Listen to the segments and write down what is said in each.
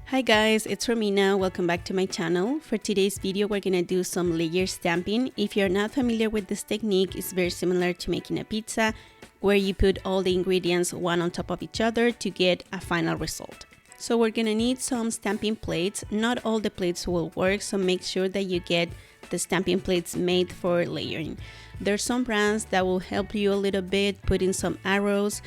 Hi guys, it's Romina. Welcome back to my channel. For today's video, we're gonna do some layer stamping. If you're not familiar with this technique, it's very similar to making a pizza, where you put all the ingredients one on top of each other to get a final result. So we're gonna need some stamping plates. Not all the plates will work, so make sure that you get the stamping plates made for layering. There's some brands that will help you a little bit, put in some arrows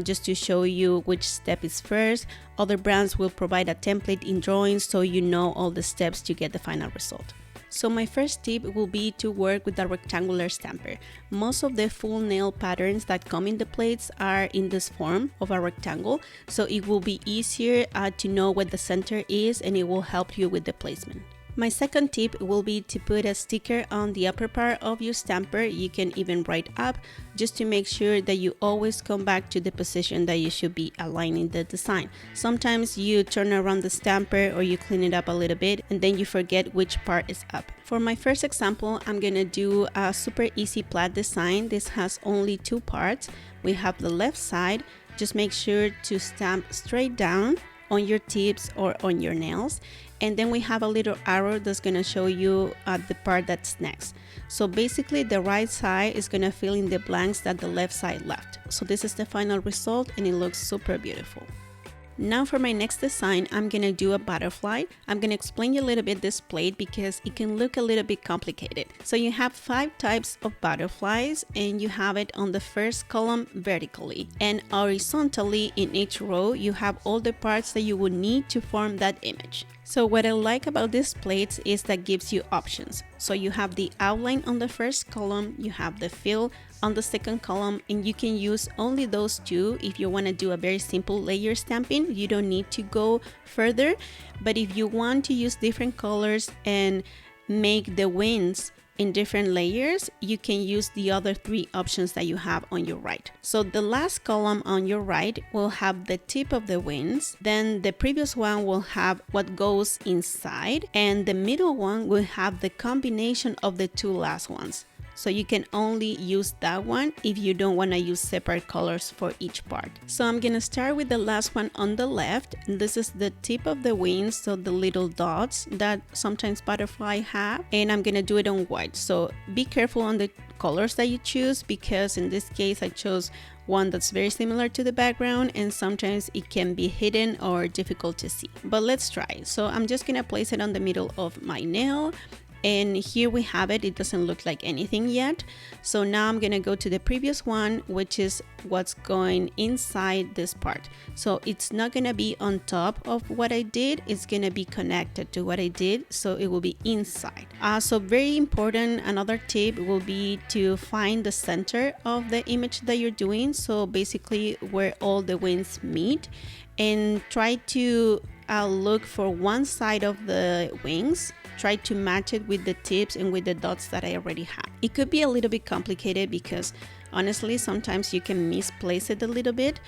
just to show you which step is first. Other brands will provide a template in drawings so you know all the steps to get the final result. So my first tip will be to work with a rectangular stamper. Most of the full nail patterns that come in the plates are in this form of a rectangle, so it will be easier to know where the center is, and it will help you with the placement. My second tip will be to put a sticker on the upper part of your stamper. You can even write up just to make sure that you always come back to the position that you should be aligning the design. Sometimes you turn around the stamper or you clean it up a little bit and then you forget which part is up. For my first example, I'm gonna do a super easy plaid design. This has only two parts. We have the left side. Just make sure to stamp straight down on your tips or on your nails, and then we have a little arrow that's going to show you the part that's next. So basically the right side is going to fill in the blanks that the left side left. So this is the final result and it looks super beautiful. Now for my next design, I'm gonna do a butterfly. I'm gonna explain you a little bit this plate because it can look a little bit complicated. So you have 5 types of butterflies and you have it on the first column vertically, and horizontally in each row you have all the parts that you would need to form that image. So what I like about these plates is that gives you options. So you have the outline on the first column, you have the fill on the second column, and you can use only those two if you want to do a very simple layer stamping. You don't need to go further, but if you want to use different colors and make the wings in different layers, you can use the other 3 options that you have on your right. So the last column on your right will have the tip of the wings, then the previous one will have what goes inside, and the middle one will have the combination of the 2 last ones. So you can only use that one if you don't want to use separate colors for each part. So I'm gonna start with the last one on the left. This is the tip of the wings, so the little dots that sometimes butterfly have, and I'm gonna do it on white. So be careful on the colors that you choose, because in this case I chose one that's very similar to the background and sometimes it can be hidden or difficult to see. But let's try. So I'm just gonna place it on the middle of my nail. And here we have it. It doesn't look like anything yet. So now I'm gonna go to the previous one, which is what's going inside this part. So it's not gonna be on top of what I did, it's gonna be connected to what I did, so it will be inside. So very important, another tip will be to find the center of the image that you're doing, so basically where all the wings meet, and try to look for one side of the wings. Try to match it with the tips and with the dots that I already have. It could be a little bit complicated because honestly sometimes you can misplace it a little bit,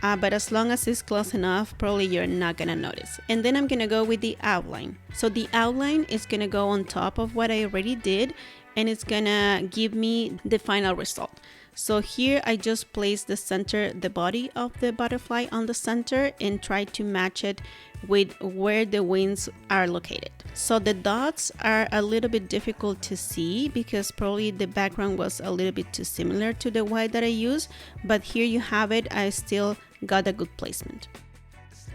but as long as it's close enough, probably you're not gonna notice. And then I'm gonna go with the outline. So the outline is gonna go on top of what I already did, and it's gonna give me the final result. So here I just place the center, the body of the butterfly on the center, and try to match it with where the wings are located. So the dots are a little bit difficult to see because probably the background was a little bit too similar to the white that I used, but here you have it. I still got a good placement.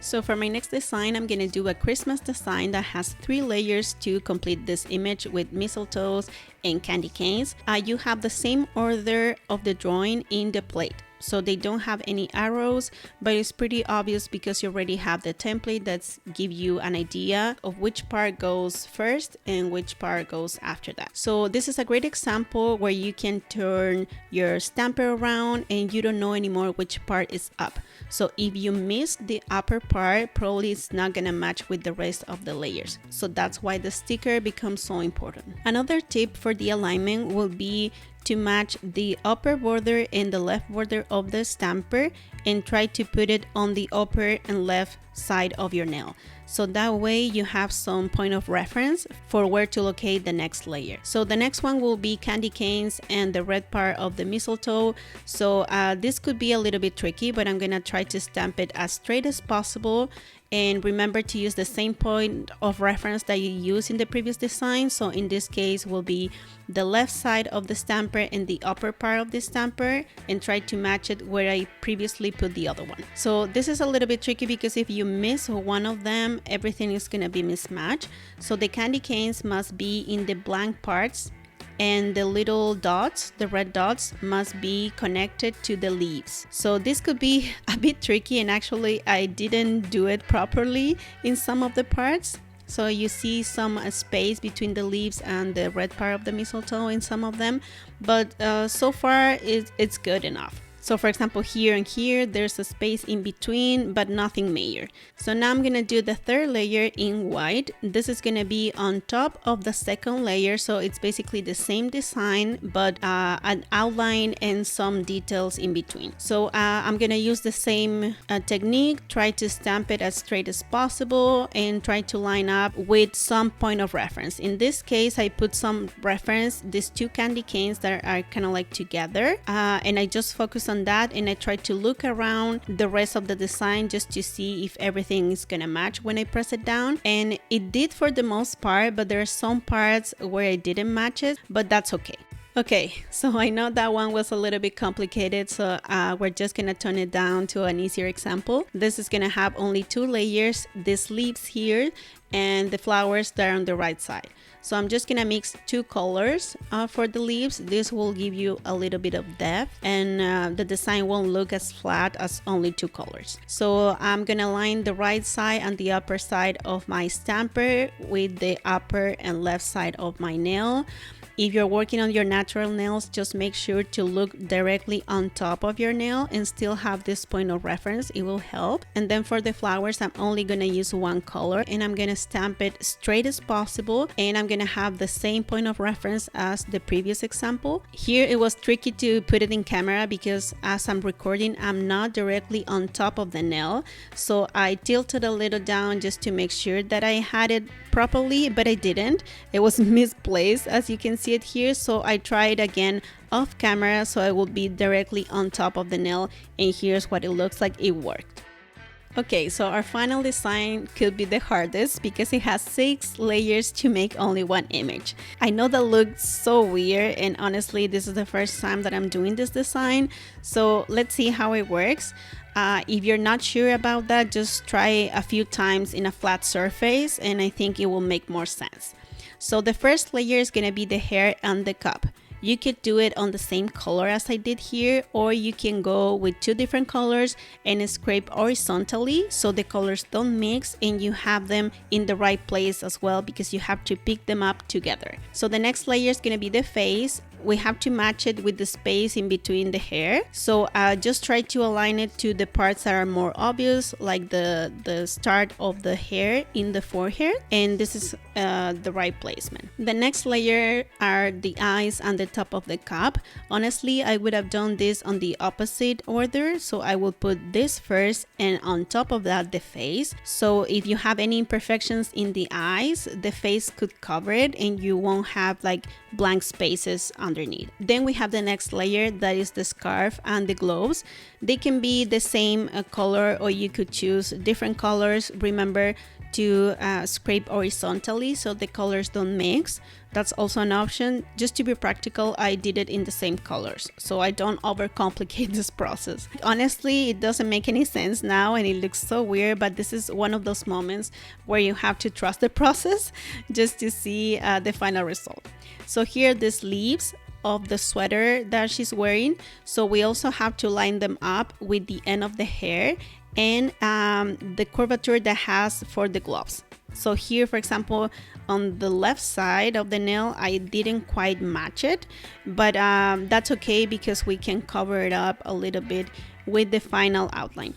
So for my next design, I'm gonna do a Christmas design that has 3 layers to complete this image with mistletoes and candy canes. You have the same order of the drawing in the plate. So they don't have any arrows, but it's pretty obvious because you already have the template that's give you an idea of which part goes first and which part goes after that. So this is a great example where you can turn your stamper around and you don't know anymore which part is up. So if you miss the upper part, probably it's not gonna match with the rest of the layers. So that's why the sticker becomes so important. Another tip for the alignment will be to match the upper border and the left border of the stamper and try to put it on the upper and left side of your nail. So that way you have some point of reference for where to locate the next layer. So the next one will be candy canes and the red part of the mistletoe. So this could be a little bit tricky, but I'm gonna try to stamp it as straight as possible. And remember to use the same point of reference that you used in the previous design. So in this case will be the left side of the stamper and the upper part of the stamper, and try to match it where I previously put the other one. So this is a little bit tricky because if you miss one of them, everything is gonna be mismatched. So the candy canes must be in the blank parts, and the little dots, the red dots, must be connected to the leaves. So this could be a bit tricky, and actually I didn't do it properly in some of the parts. So you see some space between the leaves and the red part of the mistletoe in some of them, but so far it's good enough. So for example, here and here, there's a space in between, but nothing major. So now I'm gonna do the third layer in white. This is gonna be on top of the second layer. So it's basically the same design, but an outline and some details in between. So I'm gonna use the same technique, try to stamp it as straight as possible and try to line up with some point of reference. In this case, I put some reference, these two candy canes that are kind of like together, and I just focus on that, and I try to look around the rest of the design just to see if everything is gonna match when I press it down, and it did for the most part, but there are some parts where I didn't match it, but that's okay. Okay, so I know that one was a little bit complicated, so we're just gonna tone it down to an easier example. This is gonna have only 2 layers, these leaves here and the flowers that are on the right side. So I'm just gonna mix 2 colors for the leaves. This will give you a little bit of depth, and the design won't look as flat as only 2 colors. So I'm gonna line the right side and the upper side of my stamper with the upper and left side of my nail. If you're working on your natural nails, just make sure to look directly on top of your nail and still have this point of reference. It will help. And then for the flowers, I'm only gonna use 1 color, and I'm gonna stamp it straight as possible, and I'm gonna have the same point of reference as the previous example. Here it was tricky to put it in camera because as I'm recording, I'm not directly on top of the nail. So I tilted a little down just to make sure that I had it properly, but I didn't. It was misplaced, as you can see it here. So I tried again off camera so I would be directly on top of the nail, and here's what it looks like. It worked. Okay, so our final design could be the hardest because it has 6 layers to make only 1 image. I know that looks so weird, and honestly this is the first time that I'm doing this design, so let's see how it works. If you're not sure about that, just try a few times in a flat surface and I think it will make more sense. So the first layer is going to be the hair and the cup. You could do it on the same color as I did here, or you can go with 2 different colors and scrape horizontally so the colors don't mix and you have them in the right place as well, because you have to pick them up together. So the next layer is going to be the face. We have to match it with the space in between the hair. So just try to align it to the parts that are more obvious, like the start of the hair in the forehead, and this is the right placement. The next layer are the eyes and the top of the cup. Honestly, I would have done this on the opposite order, so I will put this first and on top of that the face. So if you have any imperfections in the eyes, the face could cover it and you won't have like blank spaces underneath. Then we have the next layer, that is the scarf and the gloves. They can be the same color, or you could choose different colors. Remember to scrape horizontally so the colors don't mix. That's also an option. Just to be practical, I did it in the same colors so I don't overcomplicate this process. Honestly, it doesn't make any sense now and it looks so weird, but this is one of those moments where you have to trust the process just to see the final result. So here, these leaves of the sweater that she's wearing, so we also have to line them up with the end of the hair and the curvature that has for the gloves. So here, for example, on the left side of the nail, I didn't quite match it, but that's okay because we can cover it up a little bit with the final outline.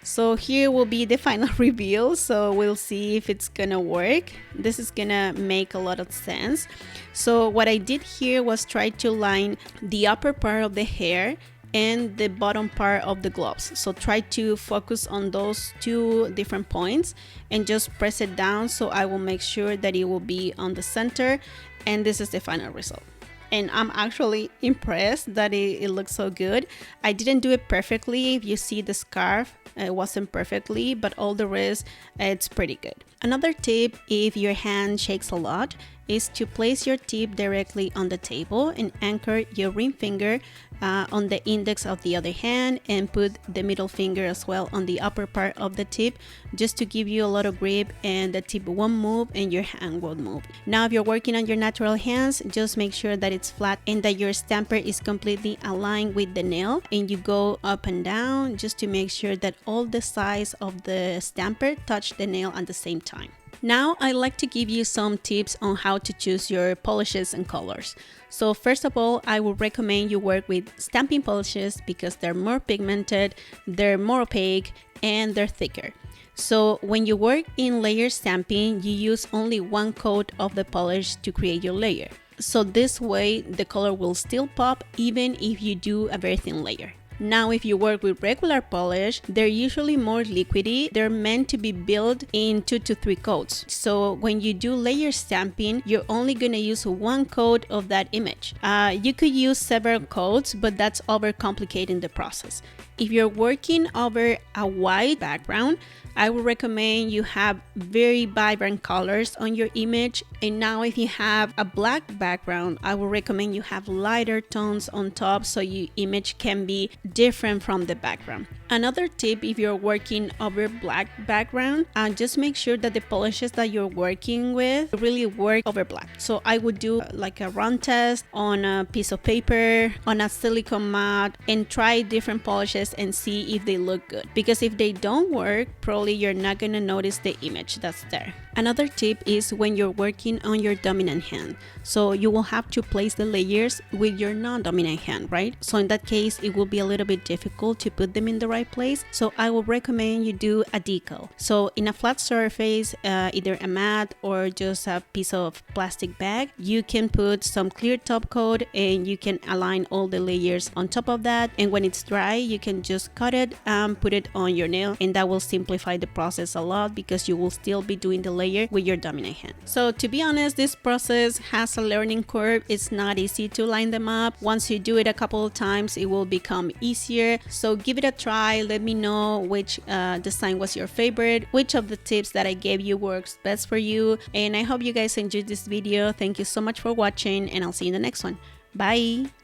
So here will be the final reveal, so we'll see if it's gonna work. This is gonna make a lot of sense. So what I did here was try to line the upper part of the hair and the bottom part of the gloves. So try to focus on those two different points and just press it down, so I will make sure that it will be on the center, and this is the final result. And I'm actually impressed that it looks so good. I didn't do it perfectly. If you see the scarf, it wasn't perfectly, but all the rest, it's pretty good. Another tip, if your hand shakes a lot, is to place your tip directly on the table and anchor your ring finger on the index of the other hand, and put the middle finger as well on the upper part of the tip, just to give you a lot of grip, and the tip won't move and your hand won't move. Now if you're working on your natural hands, just make sure that it's flat and that your stamper is completely aligned with the nail, and you go up and down just to make sure that all the sides of the stamper touch the nail at the same time. Now I'd like to give you some tips on how to choose your polishes and colors. So first of all, I would recommend you work with stamping polishes because they're more pigmented, they're more opaque, and they're thicker. So when you work in layer stamping, you use only one coat of the polish to create your layer. So this way the color will still pop even if you do a very thin layer. Now if you work with regular polish, they're usually more liquidy. They're meant to be built in 2 to 3 coats. So when you do layer stamping, you're only going to use one coat of that image. You could use several coats, but that's overcomplicating the process. If you're working over a white background, I would recommend you have very vibrant colors on your image. And now if you have a black background, I would recommend you have lighter tones on top so your image can be different from the background. Another tip, if you're working over black background, just make sure that the polishes that you're working with really work over black. So I would do like a run test on a piece of paper, on a silicone mat, and try different polishes and see if they look good. Because if they don't work, probably you're not going to notice the image that's there. Another tip is when you're working on your dominant hand. So you will have to place the layers with your non-dominant hand, right? So in that case, it will be a little bit difficult to put them in the right place. So I will recommend you do a decal. So in a flat surface, either a mat or just a piece of plastic bag, you can put some clear top coat and you can align all the layers on top of that. And when it's dry, you can just cut it and put it on your nail, and that will simplify the process a lot because you will still be doing the layer with your dominant hand. So to be honest, this process has a learning curve. It's not easy to line them up. Once you do it a couple of times, it will become easier. So give it a try. Let me know which design was your favorite, which of the tips that I gave you works best for you. And I hope you guys enjoyed this video. Thank you so much for watching, and I'll see you in the next one. Bye!